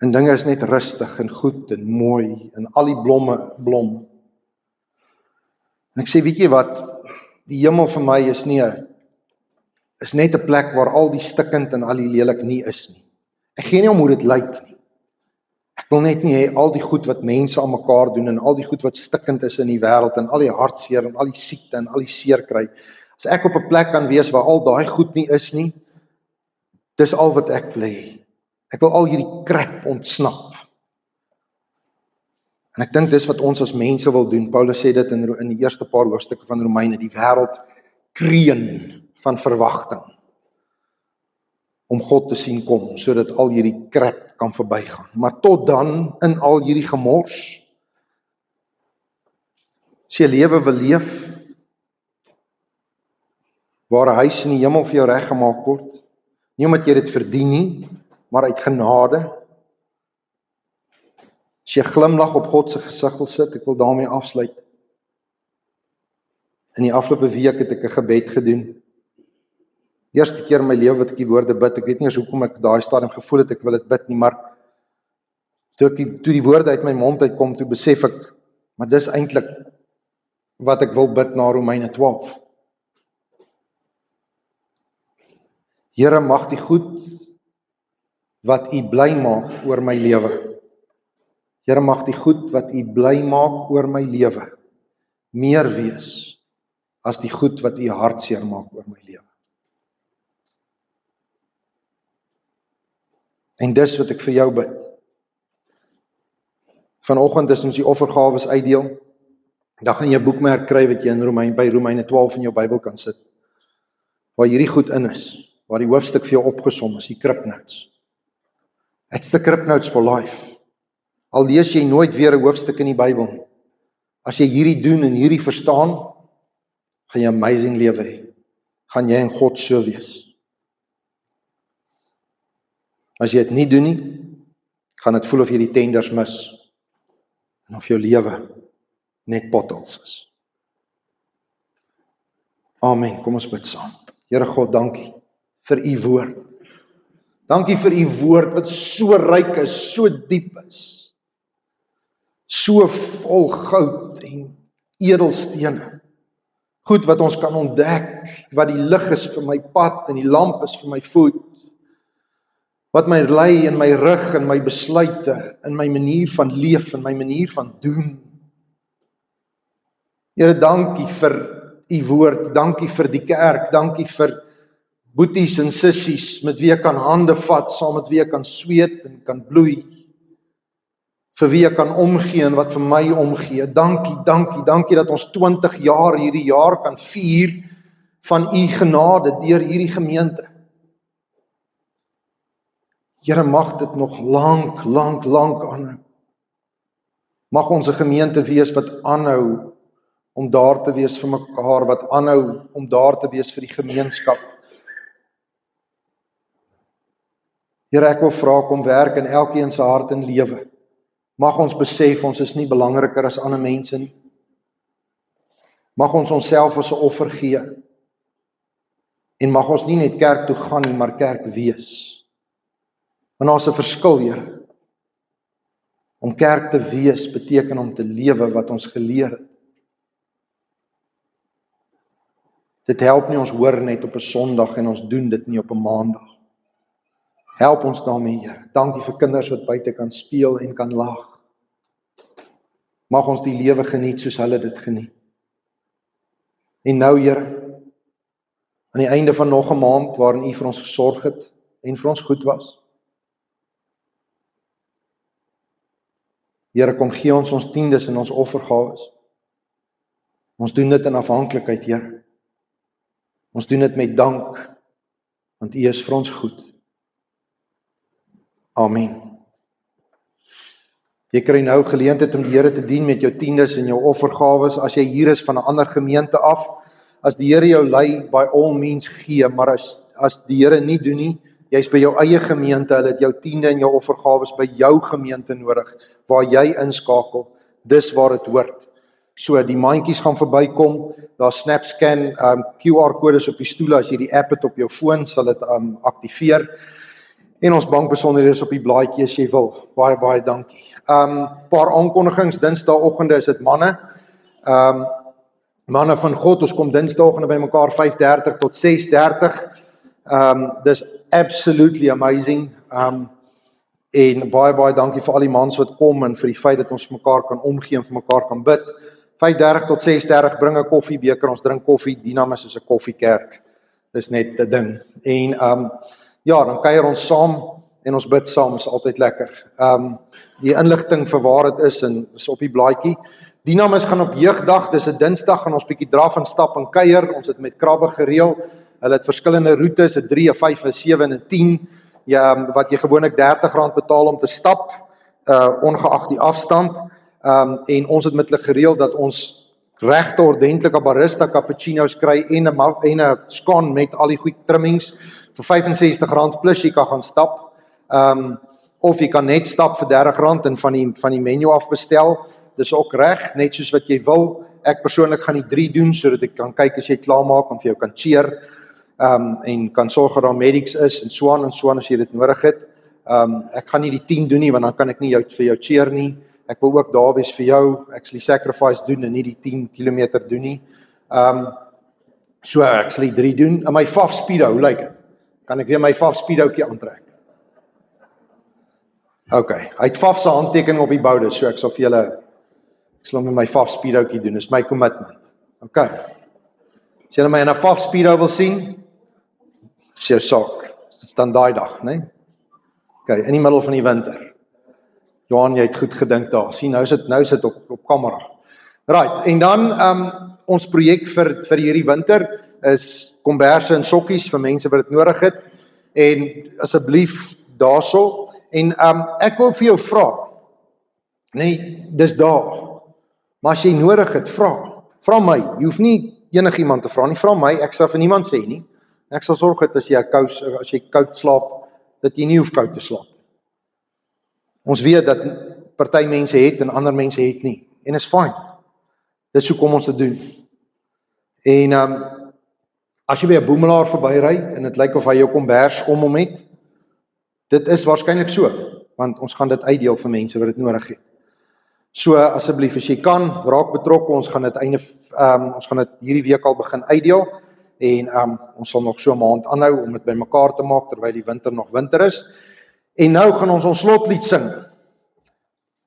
en dinge is net rustig en goed en mooi, en al die blomme blom. En ek sê, weet jy wat, die hemel vir my is net 'n plek waar al die stikkend en al die lelik nie is nie. Ek gee nie om hoe dit lyk nie. Ek wil net nie hê al die goed wat mense aan mekaar doen en al die goed wat stikkend is in die wêreld en al die hartseer en al die siekte en al die seer kry. As ek op 'n plek kan wees waar al daai goed nie is nie, dis al wat ek wil hê. Ek wil al hierdie krap ontsnap. En ek dink dis wat ons as mense wil doen. Paulus sê dit in die eerste paar hoofstukke van Romeine, die wêreld kreun van verwagting om God te sien kom, sodat al hierdie krap kan verbygaan. Maar tot dan, in al hierdie gemors, as jy lewe wil leef, waar 'n huis in die hemel vir jou reggemaak word, nie omdat jy dit verdien nie, maar uit genade. As jy glimlag op God se gesig wil sit, ek wil daarmee afsluit. In die afgelope week het ek 'n gebed gedoen. Eerste keer in my lewe wat ek die woorde bid, ek weet nie eens hoekom ek daai stadium gevoel het ek wil dit bid nie, maar toe die woorde uit my mond uitkom, toe besef ek, maar dis eintlik wat ek wil bid na Romeine 12. Here, mag die goed wat U bly maak oor my lewe, Here, mag die goed wat U bly maak oor my lewe meer wees as die goed wat U hartseer maak oor my lewe. En dis wat ek vir jou bid. Vanoggend as ons die offergawes uitdeel, dan gaan jy 'n boekmerk kry wat jy by Romeine 12 in jou Bybel kan sit, waar hierdie goed in is, waar die hoofstuk vir jou opgesom is, die Cryptnotes. It's the Cryptnotes for life. Al lees jy nooit weer 'n hoofstuk in die Bybel nie. As jy hierdie doen en hierdie verstaan, gaan jy 'n amazing lewe hê. Gaan jy en God so wees. As jy dit nie doen nie, gaan dit voel of jy die tenders mis, en of jou lewe net potholes is. Amen, kom ons bid saam. Here God, dankie vir U woord. Dankie vir U woord wat so ryk is, so diep is, so vol goud en edelstene. Goed wat ons kan ontdek, wat die lig is vir my pad en die lamp is vir my voet, wat my lei in my rug, in my besluite, in my manier van leef, in my manier van doen. Here, dankie vir U woord, dankie vir die kerk, dankie vir boeties en sissies, met wie ek kan hande vat, saam met wie ek kan sweet en kan bloei, vir wie ek kan omgee en wat vir my omgee. Dankie, dankie, dankie dat ons 20 jaar hierdie jaar kan vier van U genade deur hierdie gemeente. Here, mag dit nog lank aanhou. Mag ons 'n gemeente wees wat aanhou om daar te wees vir mekaar, wat aanhou om daar te wees vir die gemeenskap. Here, ek wil vra, kom werk in elkeen se hart en lewe. Mag ons besef, ons is nie belangriker as ander mense nie. Mag ons onsself as 'n offer gee. En mag ons nie net kerk toe gaan nie, maar kerk wees. Want daar's 'n verskil, Here. Om kerk te wees beteken om te lewe wat ons geleer het. Dit help nie ons hoor net op 'n Sondag en ons doen dit nie op 'n Maandag. Help ons daarmee, Here. Dankie vir kinders wat buite kan speel en kan lag. Mag ons die lewe geniet soos hulle dit geniet. En nou, Here, aan die einde van nog 'n maand waarin U vir ons gesorg het en vir ons goed was. Here, kom gee ons tiendes en ons offergawes. Ons doen dit in afhanklikheid, Here. Ons doen dit met dank, want U is vir ons goed. Amen. Jy kry nou geleentheid om die Here te dien met jou tiendes en jou offergawes. As jy hier is van 'n ander gemeente af, as die Here jou lei, by all means gee, maar as die Here nie doen nie, jy's by jou eie gemeente, hulle het jou tiende en jou offergawes by jou gemeente nodig, waar jy inskakel, dis waar dit hoort. So, die mandjies gaan verbykom, daar SnapScan, QR-kodes op die stoele, as jy die app het op jou foon, sal dit aktiveer, en ons bankbesonderhede is op die blaadjie as jy wil. Baie dankie. Paar aankondigings, Dinsdagoggende is dit manne, manne van God, ons kom Dinsdagoggende by mekaar 5:30 tot 6:30, dis absolutely amazing, en baie dankie vir al die mans wat kom, en vir die feit dat ons vir mekaar kan omgee en vir mekaar kan bid. 5:30 tot 6:30, bring 'n koffiebeker, ons drink koffie, Dynamis is 'n koffiekerk, dis net 'n ding, en ja, dan kuier ons saam, en ons bid saam, is altyd lekker. Die inligting vir waar dit is op die blaadjie. Dynamis gaan op jeugdag, dis 'n Dinsdag, gaan ons bietjie draf en stap en kuier, ons het met krabbe gereël, hulle het verskillende roetes, 'n 3, 'n 5, 'n 7 en 'n 10, wat jy gewoonlik R30 betaal om te stap, ongeag die afstand, en ons het met hulle gereël dat ons regte ordentlike barista cappuccino's kry, en 'n scone met al die goeie trimmings, vir R65 plus jy kan gaan stap, of jy kan net stap vir R30 en van die menu af bestel, dis ook reg, net soos wat jy wil. Ek persoonlik gaan die 3 doen, sodat ek kan kyk as jy klaarmaak, en vir jou kan cheer, en kan sorg dat daar medics is, en so aan as jy dit nodig het. Ek gaan nie die 10 doen nie, want dan kan ek nie vir jou cheer nie. Ek wil ook daar wees vir jou, ek sal die sacrifice doen, en nie die 10 kilometer doen nie. So, ek sal die 3 doen. En my Faf Speedo, hoe lyk dit? Kan ek weer my Faf Speedootjie aantrek? Ok, hy het Faf se handtekening op die boude, so ek sal met my Faf Speedootjie doen, dis my commitment. Ok, as jy my in 'n Faf Speedo wil sien, is jou saak, dit dan daai dag, né? Ok, in die middel van die winter. Johan, jy het goed gedink daar, sien, nou sit op kamera. Right, en dan, ons projek vir hierdie winter is komberse en sokkies vir mense wat dit nodig het, en asseblief daarso, en ek wil vir jou vra, nee, dis daar, maar as jy nodig het, vra my, jy hoef nie enigiemand te vra nie, vra my, ek sal vir niemand sê nie, ek sal sorg dat as jy koud slaap, dat jy nie hoef koud te slaap. Ons weet dat party mense het en ander mense het nie, en is fine, dis hoekom ons dit doen. En as jy by 'n boemelaar verbyry, en dit lyk of hy jou kombers om hom het, dit is waarskynlik so, want ons gaan dit uitdeel vir mense wat dit nodig het. So, asseblief, as jy kan, raak betrokke, ons gaan dit hierdie week al begin uitdeel, en ons sal nog so 'n maand aanhou om dit by mekaar te maak, terwyl die winter nog winter is. En nou gaan ons slotlied sing,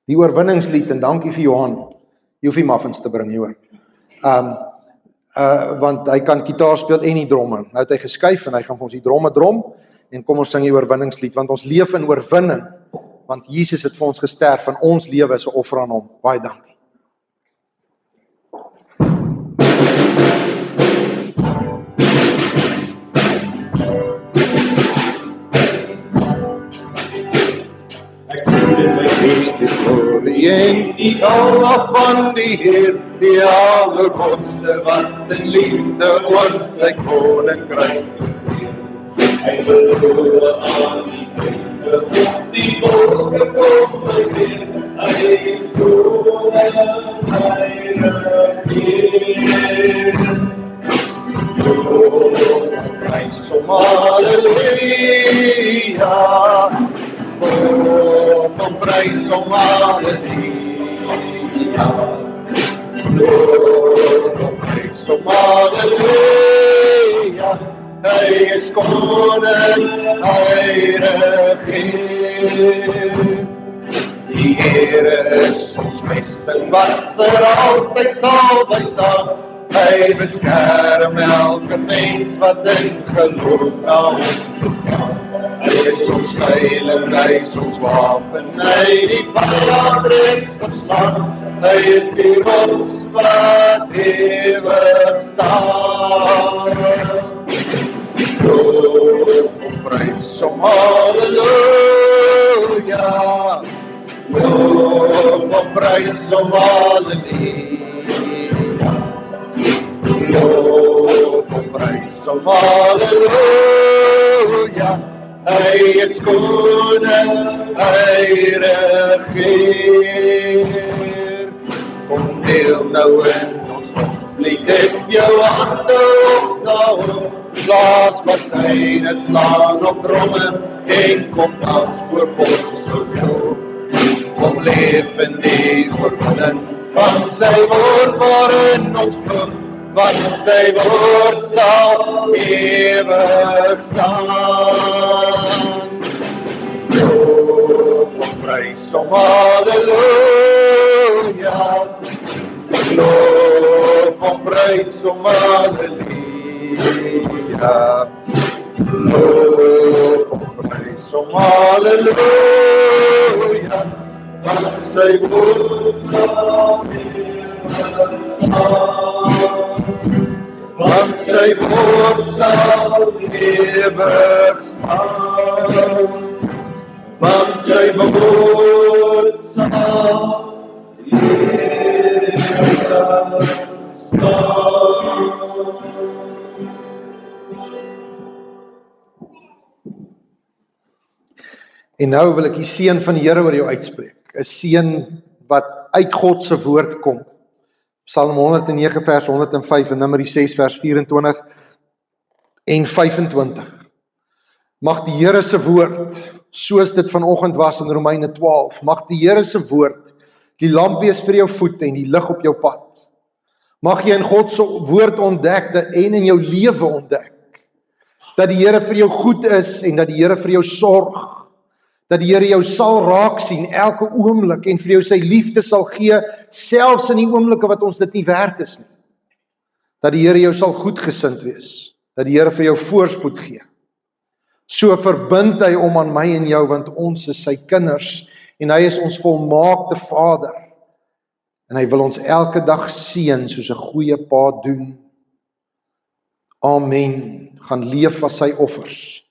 die oorwinningslied, en dankie vir Johan, jy hoef nie muffins te bring, jy hoor. Want hy kan gitaar speel en die dromme, nou het hy geskuif, en hy gaan vir ons die dromme drom, en kom ons sing die oorwinningslied, want ons leef in oorwinning, want Jesus het vir ons gesterf, van ons lewe is 'n offer aan hom. Baie dankie. en die gawe van die Heer, die allerhoogste wat in liefde oor sy koninkryk. Hy verloor aan die vriende, op die wolke kom hy weer, hy is koning, hy regeer. Prys hom, halleluja, prys hom, halleluja, prys hom, halleluja, hy is koning, hy regeer. Die Here is ons vesting wat vir altyd sal bystaan. Hy beskerm elke mens wat in geloof na hom toe gaan. Hy is ons heilig, hy is ons wapen, hy die vyand reeds verslaan. Hy is die rots wat ewig staan. Loof hom, prys hom, halleluja. Loof hom, prys hom, halleluja. Loof hom, prys hom, halleluja. Hy is koning, hy regeer. Kom deel nou in ons loflied, het jou hande op na hom. Blaas basyne, slaan op tromme, en kom dans voor God so jou. Kom leef in die verbinding van sy woord waarin ons glo, want sy woord sal ewig staan. Loof hom, prys hom, halleluja. Loof hom, prys hom, halleluja. Loof hom, prys hom, halleluja. Want sy woord sal ewig staan. Want sy woord sal ewig staan. Want sy woord sal ewig staan. En nou wil ek die seën van die Here oor jou uitspreek. 'n Seën wat uit God se woord kom. Psalm 109 vers 105 en Numeri 6 vers 24 en 25. Mag die Here se woord, soos dit vanoggend was in Romeine 12, mag die Here se woord die lamp wees vir jou voet en die lig op jou pad. Mag jy in God se woord ontdek en in jou lewe ontdek dat die Here vir jou goed is en dat die Here vir jou sorg. Dat die Here jou sal raak sien elke oomblik en vir jou sy liefde sal gee, selfs in die oomblikke wat ons dit nie werd is nie. Dat die Here jou sal goedgesind wees, dat die Here vir jou voorspoed gee. So verbind hy om aan my en jou, want ons is sy kinders en hy is ons volmaakte Vader. En hy wil ons elke dag seën soos 'n goeie pa doen. Amen. Gaan leef as sy offers.